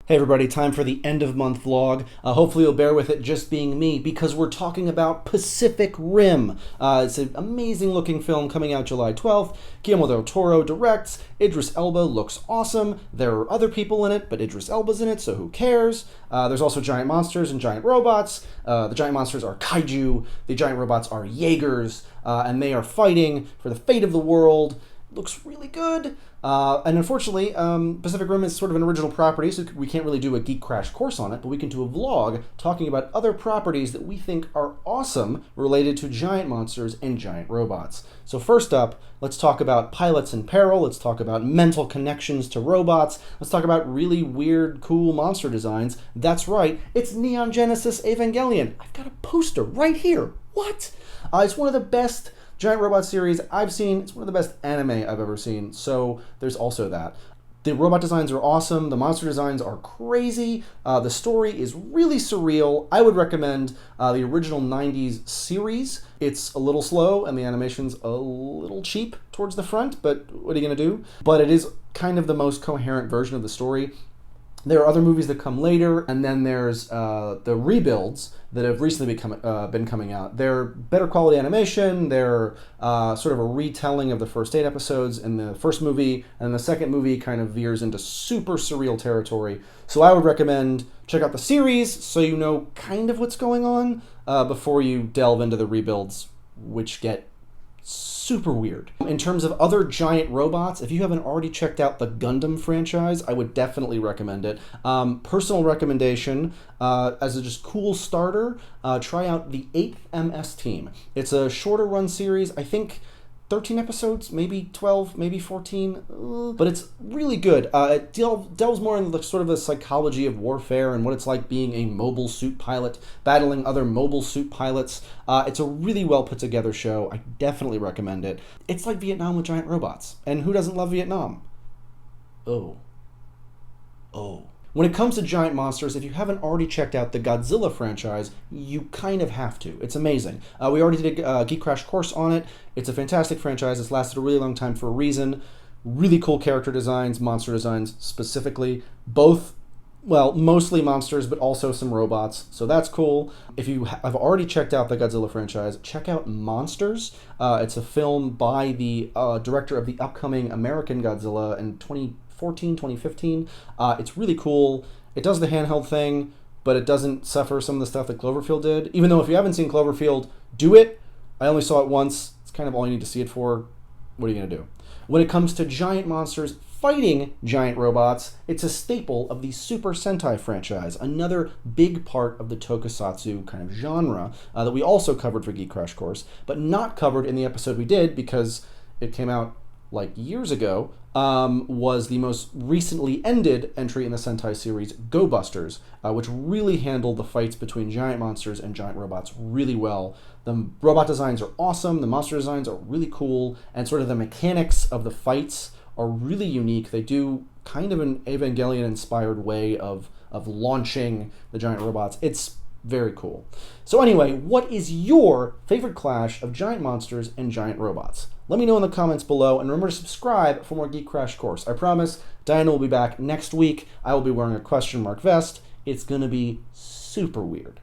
Hey everybody, time for the end of month vlog. Hopefully you'll bear with it just being me because we're talking about Pacific Rim. It's an amazing looking film coming out July 12th. Guillermo del Toro directs. Idris Elba looks awesome. There are other people in it, but Idris Elba's in it, so who cares? There's also giant monsters and giant robots. The giant monsters are kaiju. The giant robots are Jaegers, and they are fighting for the fate of the world. Looks really good. And unfortunately, Pacific Rim is sort of an original property, so we can't really do a Geek Crash course on it, but we can do a vlog talking about other properties that we think are awesome related to giant monsters and giant robots. So first up, let's talk about pilots in peril, let's talk about mental connections to robots, let's talk about really weird, cool monster designs. That's right, it's Neon Genesis Evangelion. I've got a poster right here. What? It's one of the best giant robot series I've seen. It's one of the best anime I've ever seen, so there's also that. The robot designs are awesome, the monster designs are crazy, the story is really surreal. I would recommend the original 90s series. It's a little slow and the animation's a little cheap towards the front, but what are you gonna do? But it is kind of the most coherent version of the story. There are other movies that come later, and then there's the rebuilds that have recently been coming out. They're better quality animation, they're sort of a retelling of the first 8 episodes in the first movie, and the second movie kind of veers into super surreal territory. So I would recommend check out the series so you know kind of what's going on before you delve into the rebuilds, which get super weird. In terms of other giant robots, if you haven't already checked out the Gundam franchise, I would definitely recommend it. Personal recommendation, as a just cool starter, try out the 8th MS Team. It's a shorter run series, I think 13 episodes, maybe 12, maybe 14, but it's really good. It delves more into the sort of the psychology of warfare and what it's like being a mobile suit pilot, battling other mobile suit pilots. It's a really well put together show. I definitely recommend it. It's like Vietnam with giant robots. And who doesn't love Vietnam? Oh. When it comes to giant monsters, if you haven't already checked out the Godzilla franchise, you kind of have to. It's amazing. We already did a Geek Crash course on it. It's a fantastic franchise. It's lasted a really long time for a reason. Really cool character designs, monster designs specifically. Both, well, mostly monsters, but also some robots. So that's cool. If you have already checked out the Godzilla franchise, check out Monsters. It's a film by the director of the upcoming American Godzilla in 2015. It's really cool. It does the handheld thing, but it doesn't suffer some of the stuff that Cloverfield did. Even though if you haven't seen Cloverfield, do it. I only saw it once. It's kind of all you need to see it for. What are you going to do? When it comes to giant monsters fighting giant robots, it's a staple of the Super Sentai franchise, another big part of the tokusatsu kind of genre that we also covered for Geek Crash Course, but not covered in the episode we did because it came out like years ago, was the most recently ended entry in the Sentai series, Go Busters, which really handled the fights between giant monsters and giant robots really well. The robot designs are awesome, the monster designs are really cool, and sort of the mechanics of the fights are really unique. They do kind of an Evangelion-inspired way of launching the giant robots. It's very cool. So anyway, what is your favorite clash of giant monsters and giant robots? Let me know in the comments below, and remember to subscribe for more Geek Crash Course. I promise Diana will be back next week. I will be wearing a question mark vest. It's gonna be super weird.